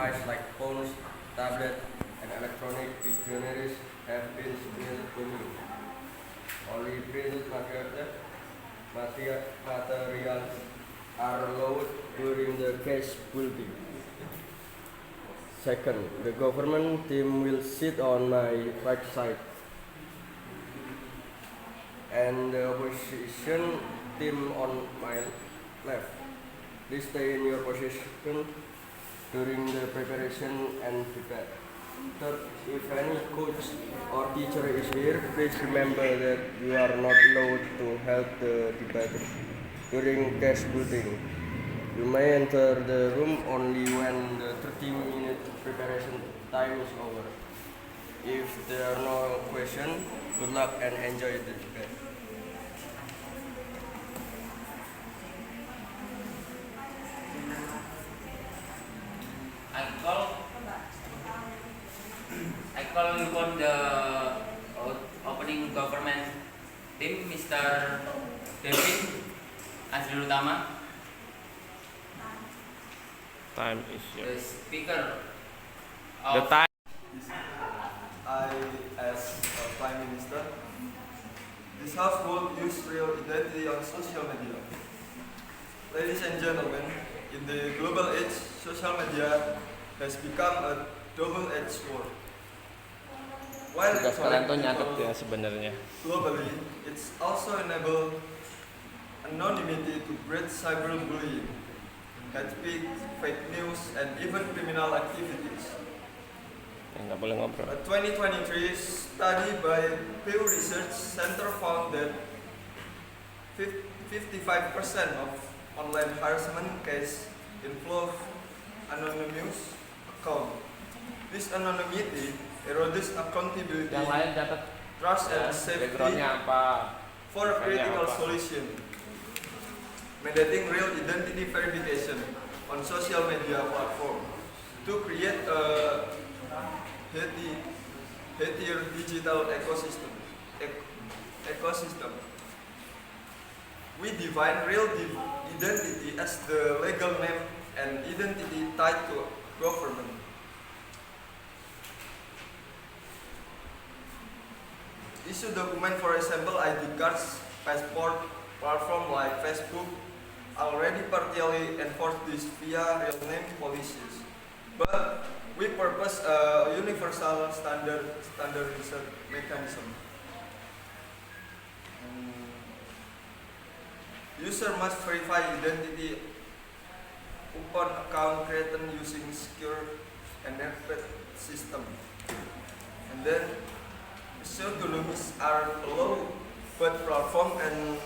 devices like phones, tablets, and electronic dictionaries have been submitted to me. Only printed materials are allowed during the case building. Second, the government team will sit on my right side and the opposition team on my left. Please stay in your position during the preparation and debate. Third, if any coach or teacher is here, please remember that you are not allowed to help the debate during case building. You may enter the room only when the 30-minute preparation time is over. If there are no questions, good luck and enjoy the debate. I call I call upon the opening government team, Mr. Devin Azrul Utama, Time is the speaker the of time. I, as a Prime Minister, this House will use real identity on social media. Ladies and gentlemen, in the global age, social media has become a double-edged sword. While Tugas kalian tuh connecting nyatet people ya sebenarnya. globally, it's also enable anonymity to breed cyberbullying, hate speech, fake news, and even criminal activities. Nggak boleh ngobrol. A 2023 study by Pew Research Center found that 55% of online harassment cases involve anonymous account. This anonymity erodes accountability, Yang lain catat trust, and safety backgroundnya apa. for a critical apa? solution. Mandating real identity verification on social media platform to create a healthier digital ecosystem. We define real identity as the legal name and identity tied to government. Issue document, for example, ID cards, passport, platform like Facebook already partially enforce this via real name policies. But we purpose a universal standardization mechanism. User must verify identity upon account created using secure encrypted system. And then pseudonyms are allowed, but platform and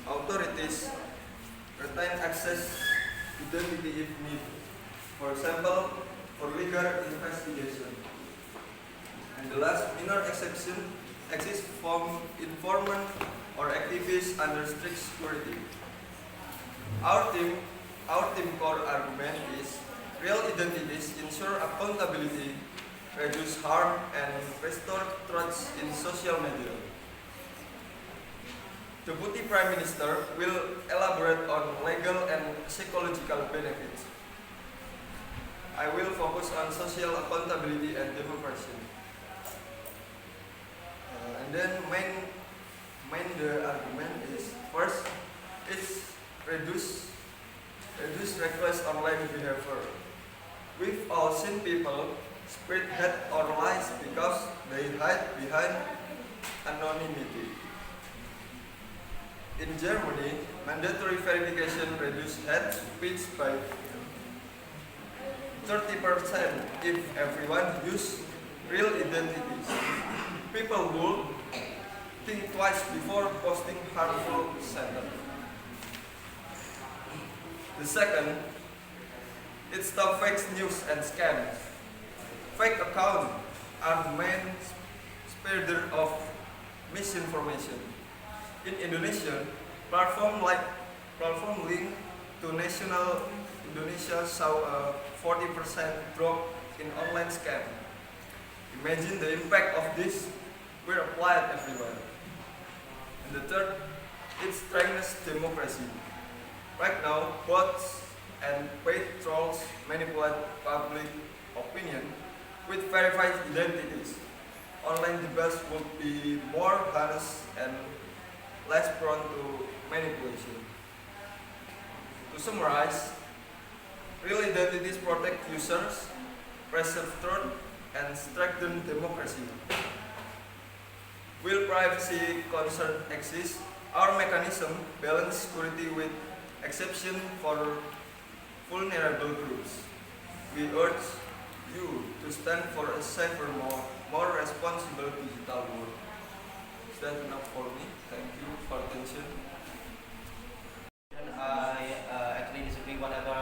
authorities retain access identity if needed. For example, for legal investigation. And the last minor exception exists from informant or activists under strict security. Our team core argument is real identities ensure accountability, reduce harm, and restore trust in social media. Deputy Prime Minister will elaborate on legal and psychological benefits. I will focus on social accountability and democracy. And then main the argument is first, it's reduce reckless online behavior. We've all seen people spread hate or lies because they hide behind anonymity. In Germany, mandatory verification reduced hate speech by 30% if everyone used real identities. People would think twice before posting harmful sentence. The second, it stops fake news and scams. Fake accounts are the main spreader of misinformation. In Indonesia, platform linked to National Indonesia saw a 40% drop in online scam. Imagine the impact of this were applied everywhere. And the third, it strengthens democracy. Right now, bots and paid trolls manipulate public opinion with verified identities. Online debates would be more honest and less prone to manipulation. To summarize, real identities protect users, preserve truth, and strengthen democracy. Will privacy concern exist, our mechanism balance security with exception for vulnerable groups. We urge you to stand for a safer, more responsible digital world. Is that enough for me? Thank you for attention. I actually disagree whatever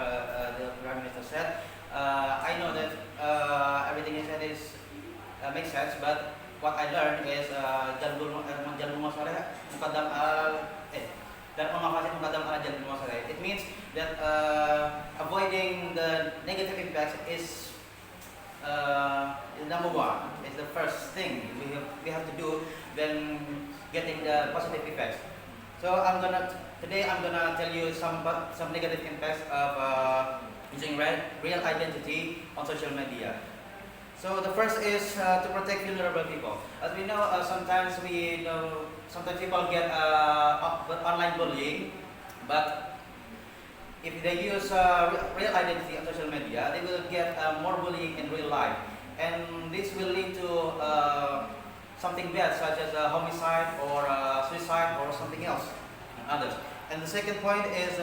the Prime Minister said. I know that everything he said is makes sense, but what I learned is jalbul masaleh muqaddam dan pengawasan muqaddam ala jalbul masaleh. It means that avoiding the negative impacts is number one. It's the first thing we have to do than getting the positive effects. So today I'm gonna tell you some negative impacts of using real identity on social media. So the first is to protect vulnerable people. As we know, sometimes people get online bullying, but if they use real identity on social media, they will get more bullying in real life, and this will lead to something bad, such as homicide or suicide or something else, and others. And the second point is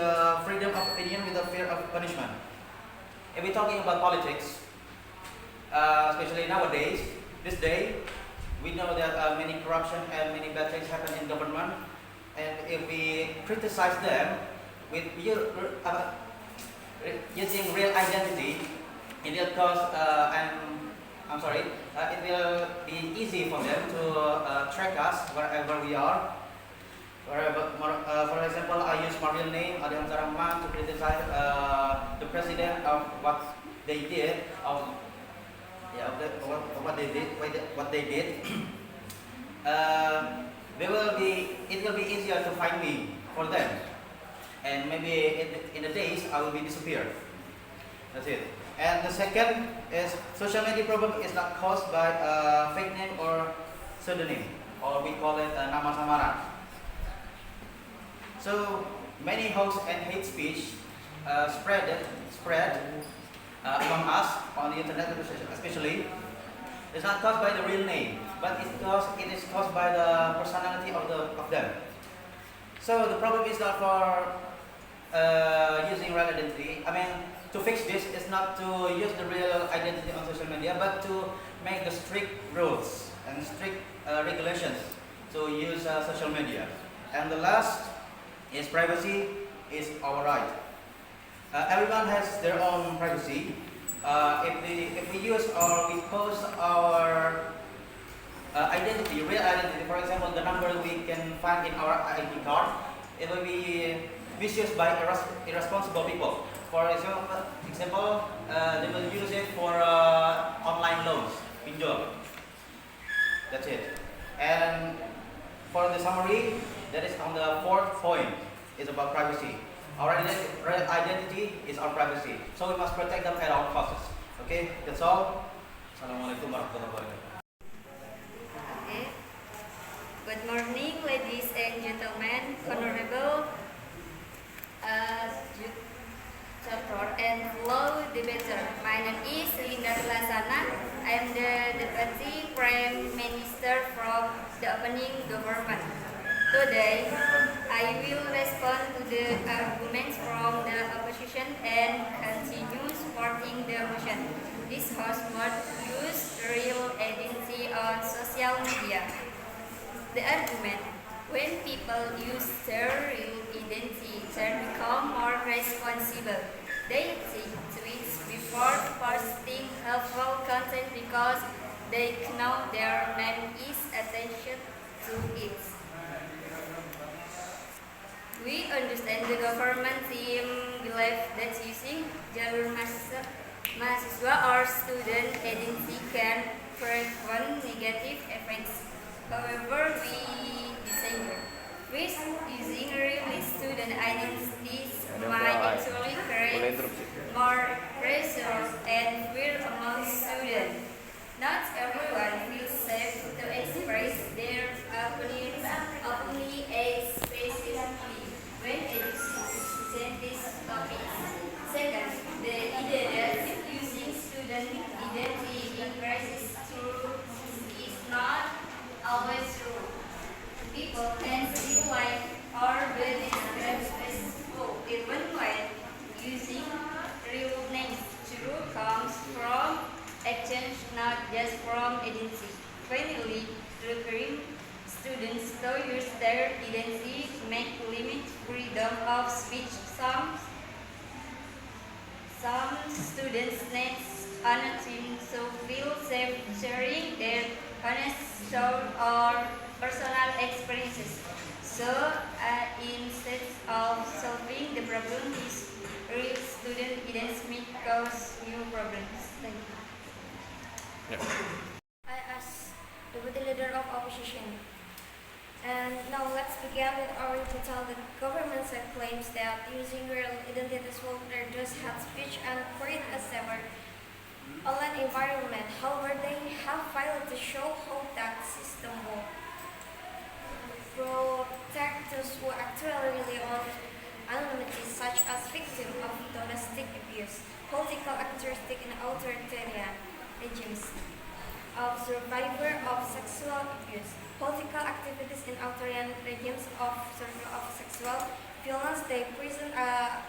freedom of opinion without fear of punishment. If we're talking about politics, especially nowadays, this day, we know that many corruption and many bad things happen in government, and if we criticize them with using real identity, it will cause it will be easy for them to track us wherever we are. For example, I use my real name, Adhiam Rahman, to criticize the president of what they did, what they did. It will be easier to find me for them, and maybe in the days I will be disappeared. That's it. And the second is social media problem is not caused by fake name or pseudonym, or we call it nama samaran. So many hoax and hate speech spread among us on the internet, especially. It's not caused by the real name, but it is caused by the personality of them. So the problem is not for using real identity. I mean, to fix this is not to use the real identity on social media, but to make the strict rules and strict regulations to use social media. And the last is privacy is our right. Everyone has their own privacy. If we use or we post our identity, real identity, for example, the number we can find in our ID card, it will be misused by irresponsible people. For example, they will use it for online loans, pinjol. That's it. And for the summary, that is on the fourth point, is about privacy. Our identity is our privacy, so we must protect them at all costs. Okay, that's all. Assalamualaikum warahmatullahi wabarakatuh. Okay. Good morning, ladies and gentlemen, honorable tutor and fellow debater. My name is Linda Lasana. I am the Deputy Prime Minister from the opening government. Today, I will respond to the arguments from the opposition and continue supporting the motion. This House must use real identity on social media. The argument: when people use their real identity, they become more responsible. They think tweets before posting helpful content because they know their name is attached to it. We understand the government team believe that using jalur mahasiswa or student identity can prevent negative effects. However, we disagree. With using really student identities might actually create more pressure and fear among students. Not everyone feels safe to express their opinions openly, especially when discussing these topics. Second, the idea that using student identity in crisis through is not always true. People can still like or be disrespectful even when using real names. True comes from actions, not just from identity. Finally, requiring students to use their identity may limit freedom of speech. Some students need anonym to feel safe sharing their honest thoughts or personal experiences. So, instead of solving the problem, this real student identity may cause new problems. Thank you. Ya. I ask the deputy leader of opposition. And now let's begin with our rebuttal. The government side claims that using real identities will reduce hate speech and create a safer online environment. However, they have failed to show how that system will protect those who actually rely on anonymity, such as victims of domestic abuse, political actors in authoritarian regimes, of survivors of sexual abuse, political activities in authoritarian regimes of survivors of sexual violence. They present a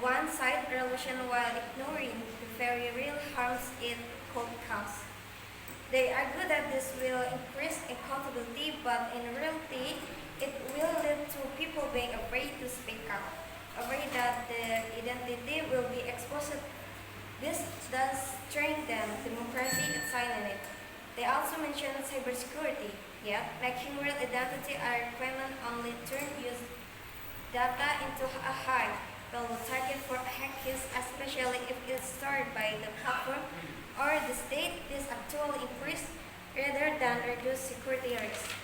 one-sided resolution while ignoring the very real harms it could cause. They argue that this will increase accountability, but in reality, it will lead to people being afraid to speak up, afraid that their identity will be exposed. This does strengthen democracy and silence it. They also mention cybersecurity, yet making real identity a requirement only turn use data into a high value target for hackers, especially if it's stored by the platform or the state. This actually increase rather than reduce security risk.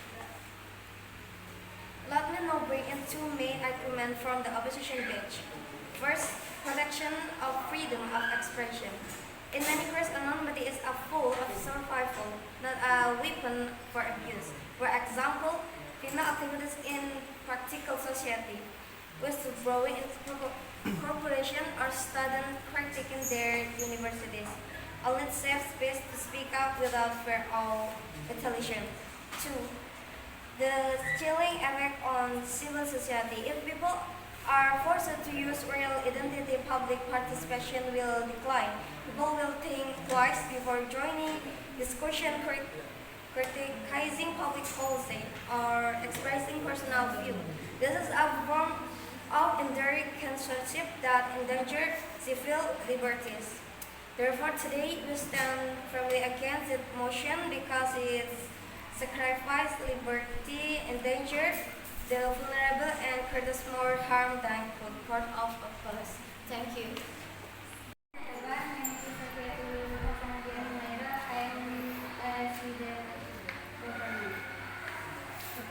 Let me now bring in two main arguments from the opposition bench. First, protection of freedom of expression. In many cases, anonymity is a tool of survival, not a weapon for abuse. For example, female activities in practical society, whistleblowing in corporation or students critiquing their universities, all need safe space to speak up without fear of retaliation. Two, the chilling effect on civil society. If people are forced to use real identity, public participation will decline. People will think twice before joining discussion, criticizing public policy, or expressing personal view. This is a form of indirect censorship that endangers civil liberties. Therefore, today we stand firmly against this motion because it sacrifices liberty, endangers the vulnerable, and creates more harm than good. Court of Applause. Thank you.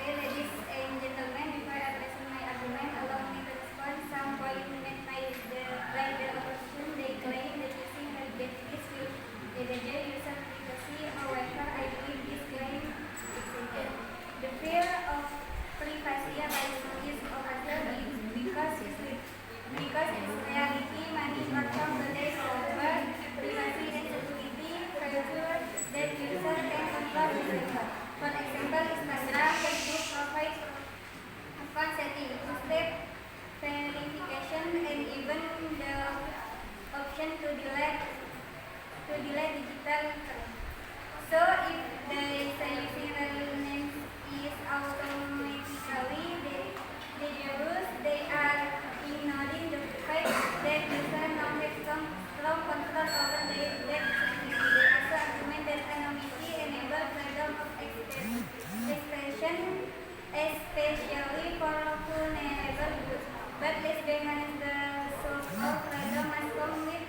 Okay, ladies and gentlemen, before addressing my argument, allow me to respond some points made by the opposition. They claim that using identities will endanger user privacy. However, I believe this claim is incorrect. The fear of privacy by use of identity because its reality many platforms today offer privacy and security features that user can control themselves. For example, Instagram, Facebook provides account setting, two-step verification, and even the option to delete digital account. So, if the using real names is automatically dangerous, they are ignoring the fact that user now have some strong control over their activity. They also argument that anonymity enables freedom of expression, especially for vulnerable groups. But let's be honest, the source of freedom must come with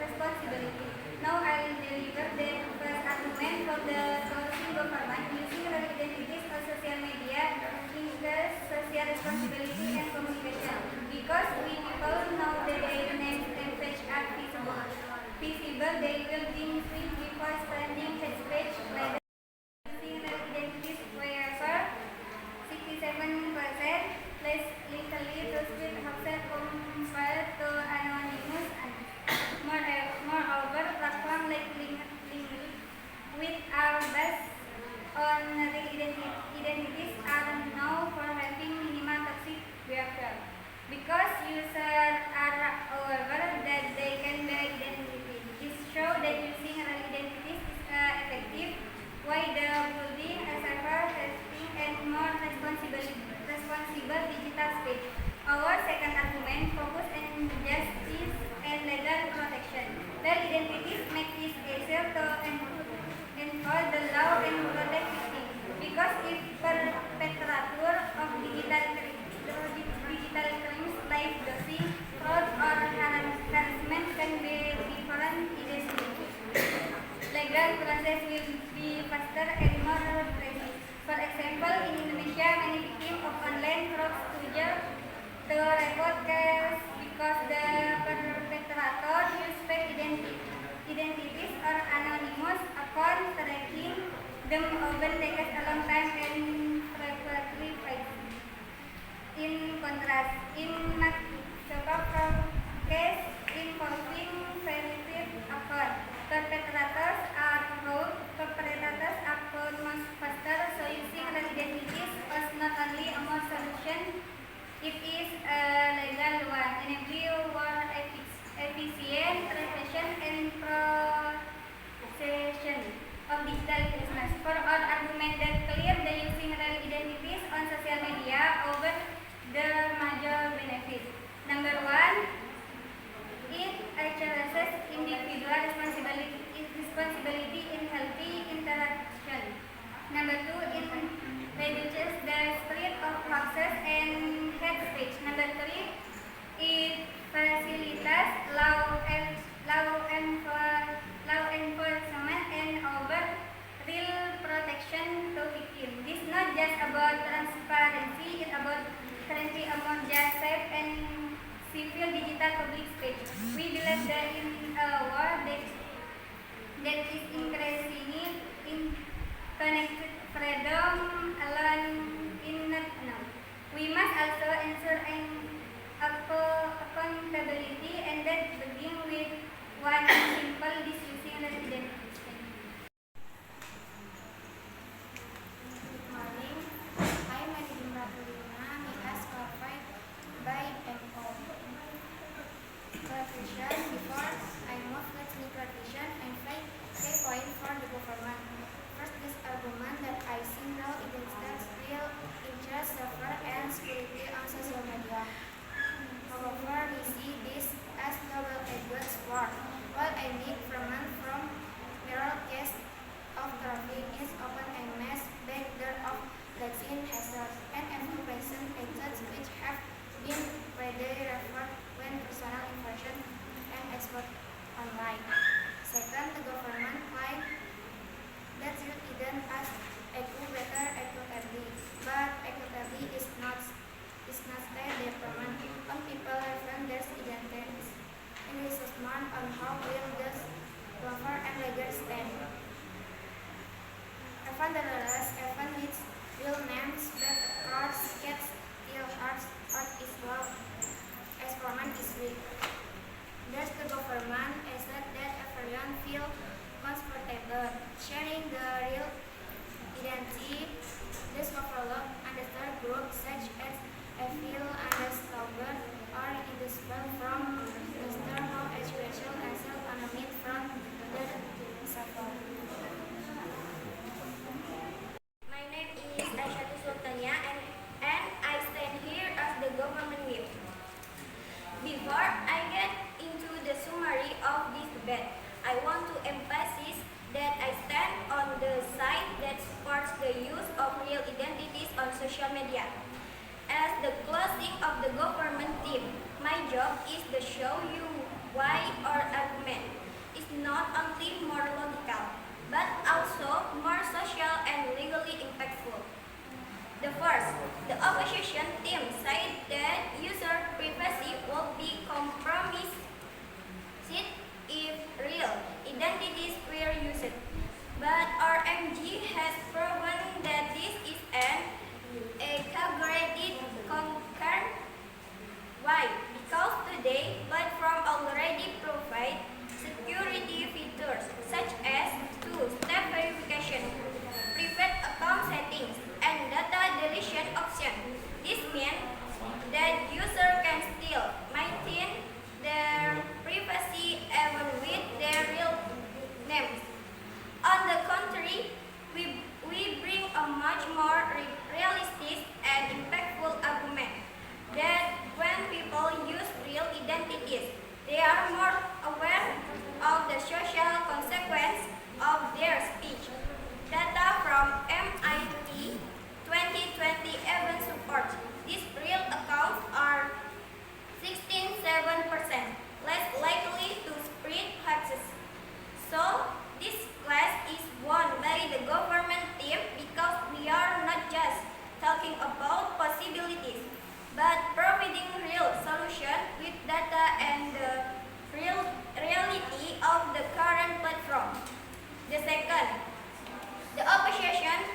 responsibility. Now I will deliver the first argument from the coalition government. Using real identities on social media incurs social responsibility and using switch before spreading hate speech, like using real identities wherever 67%, less legally to speak hoaxes compared to anonymous, and moreover, platforms like LinkedIn, which are based on real identities, are known for having minimal toxic behavior. Because users are aware that they can be identity. This shows that using real identities is effective, while the building a safer, testing, and more responsible digital space. Our second argument focuses on justice and legal protection. Real identities make it easier to enforce the law and protect victims. Because if perpetrator of digital crimes like dosing, fraud, or harassment can be different identities, legal process will be faster and more precise. For example, in Indonesia, many victims of online fraud struggle to report case because the perpetrator use fake identities or anonymous accounts, tracking them often takes a long time and frequently fails. In contrast, in several cases involving verified accounts, perpetrators are much faster, so using real identities is not only a more solution, it is a legal one, enabling more efficient repression and processing of digital business. For our argument that clear the using real identities on social media over the major benefits. Number one, it exercises individual responsibility in healthy interaction. Number two, it reduces the spread of hoaxes and hate speech. Number three, it facilitates law enforcement and over real protection to victims. This is not just about transparency, it's about currently a more just, safe, and civil digital public space. We believe that in a world that is increasingly connected, freedom alone is not enough. We must also ensure accountability, and that begins with one simple discussing resident. Good morning. I am Madhim Ratulina, Mikas qualified by MO. Clarification. Before I move, let me clarification and find key point for the government. First, this argument that I single identities will interest server and security on social media. However, we see this as double-edged sword. While I need improvement from mirror case of traffic is often a mass backdoor of vaccine hazards and information agents which have been widely referred when personal information and export online. Second, the government claims that you didn't ask better accurately, but accurately is not state development on people referring their identities. In assessment on how will this buffer and legal stand. Even the rest, even its real names, that cars, cats, ill hearts, or is well, as government is weak. Thus the government is that everyone feel comfortable sharing the real identity. This overlook understood group such as a feel understood or indisposed from the start of education and self-anonymity from the suffer. My name is Aisyah Sultania and I stand here as the government whip. Before I get into the summary of this debate, I want to emphasize that I stand on the side that supports the use of real identities on social media. As the closing of the government team, my job is to show you why our argument is not only more logical, but also more social and legally impactful. The first, the opposition team said that user privacy will be compromised if real identity is fair usage. But RMG has proven that this is an exaggerated concern. Why? Because today, platform already provide security features such as two-step verification, private account settings, and data deletion option. This means that user can still maintain their privacy even with their real names. On the contrary, we bring a much more realistic and impactful argument that when people use real identities, they are more aware of the social consequence of their speech. Data from MIT 2020 even supports these real accounts are 16.7% less likely to spread hoaxes. So, this class is won by the government team because we are not just talking about possibilities, but providing real solution with data and the reality of the current platform. The second, the opposition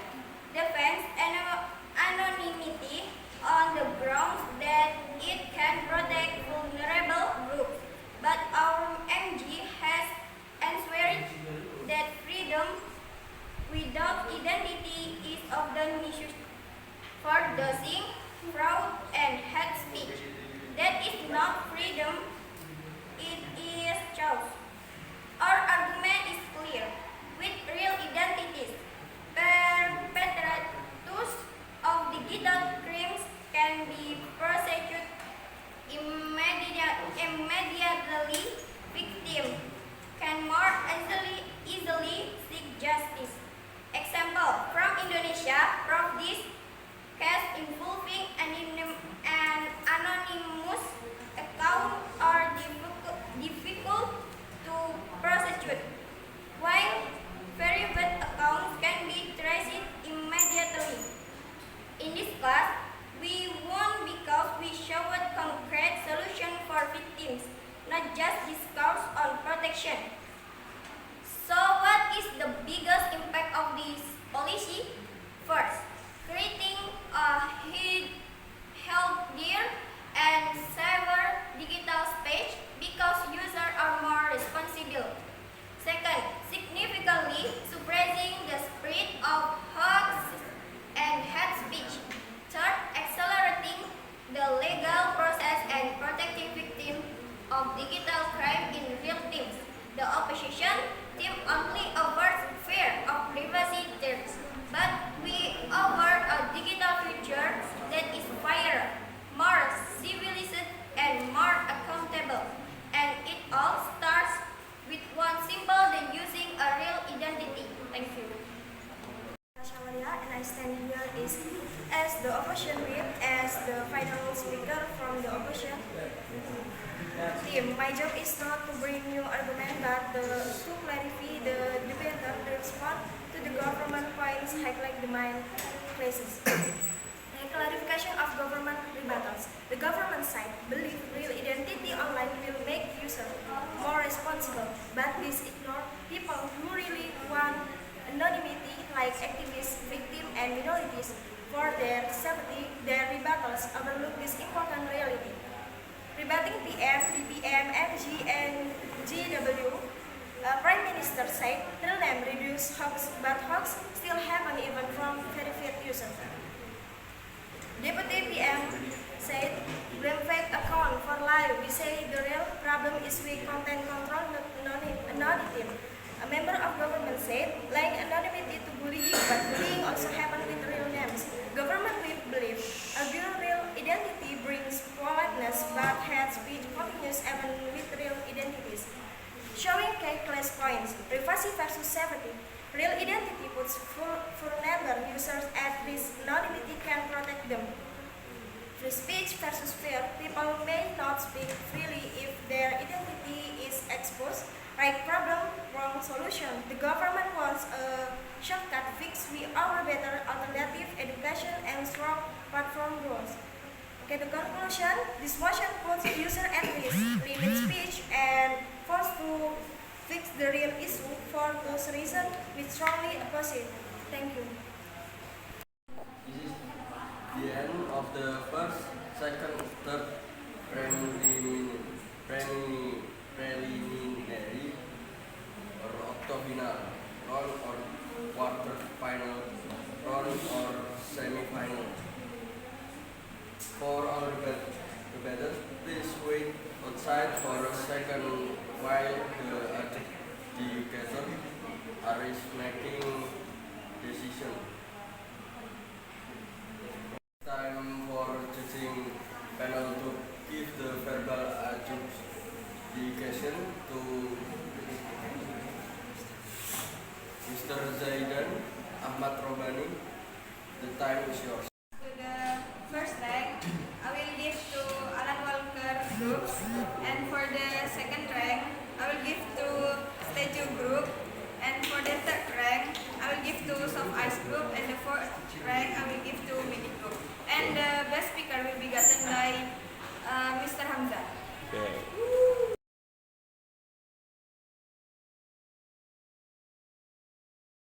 defends anonymity on the grounds that it can protect vulnerable groups, but our MG has answered that freedom without identity is often misused for dosing, fraud, and hate speech. That is not freedom, it is chaos. Our argument is clear. With real identities, perpetrators of digital crimes can be prosecuted immediately. Victims can more easily seek justice. Example from Indonesia, this case involving an anonymous account are difficult to prosecute, while verified accounts can be traced immediately. In this class, we won because we showed concrete solutions for victims, not just discourse on protection. So what is the biggest impact of this policy? First, creating a healthier and safer digital space because users are more responsible. Second, significantly suppressing the spread of hoax and hate speech. Third, accelerating the legal process and protecting victims of digital crime in real terms. The opposition team only offers fear of privacy terms, but we offer a digital future that is fairer, more civilized, and more accountable. And it all starts with one simple than using a real identity. Thank you. Shamalia, and I stand here as the opposition whip, as the final speaker from the opposition team. My job is not to bring new argument, but to clarify the debate and respond to the government points highlight the main places. A clarification of government rebuttals. The government side believes real identity online will make users more responsible, but this ignores people who really want anonymity, like activists, victims, and minorities. For their safety, their rebuttals overlook this important reality. Rebutting PM, DPM, FG, and GW, Prime Minister said real name reduce hoax, but hoax still happen even from verified users. Deputy PM said blame fake account for lie. We say the real problem is weak content control, not anonymity. A member of government said lying anonymity to bullying, but bullying also happen with real names. Government will believe a real identity brings politeness, but hate speech continues even with real identities. Showing calculus points, privacy versus safety. Real identity puts vulnerable users at risk, anonymity can protect them. Free speech versus fear. People may not speak freely if their identity is exposed. Right problem, wrong solution. The government wants a shortcut fix. We offer better alternative education and strong platform rules. Okay, the conclusion, this motion puts user at risk, limits speech, and force to fix the real issue. For those reasons, we strongly oppose it. Thank you. This is the end of the first, second, third preliminary or octofinal round or quarter final round or semi-final. For all debaters, please wait outside for a second while the adjudicator is making decision. Time for judging panel to give the verbal adjudication to Mr. Zaidan Ahmad Robani. The time is yours. To the first rank, I will give to Alan Walker group, and for the second rank, I will give to Statue group, and for the third rank, I will give to Soft Ice group, and the fourth rank, I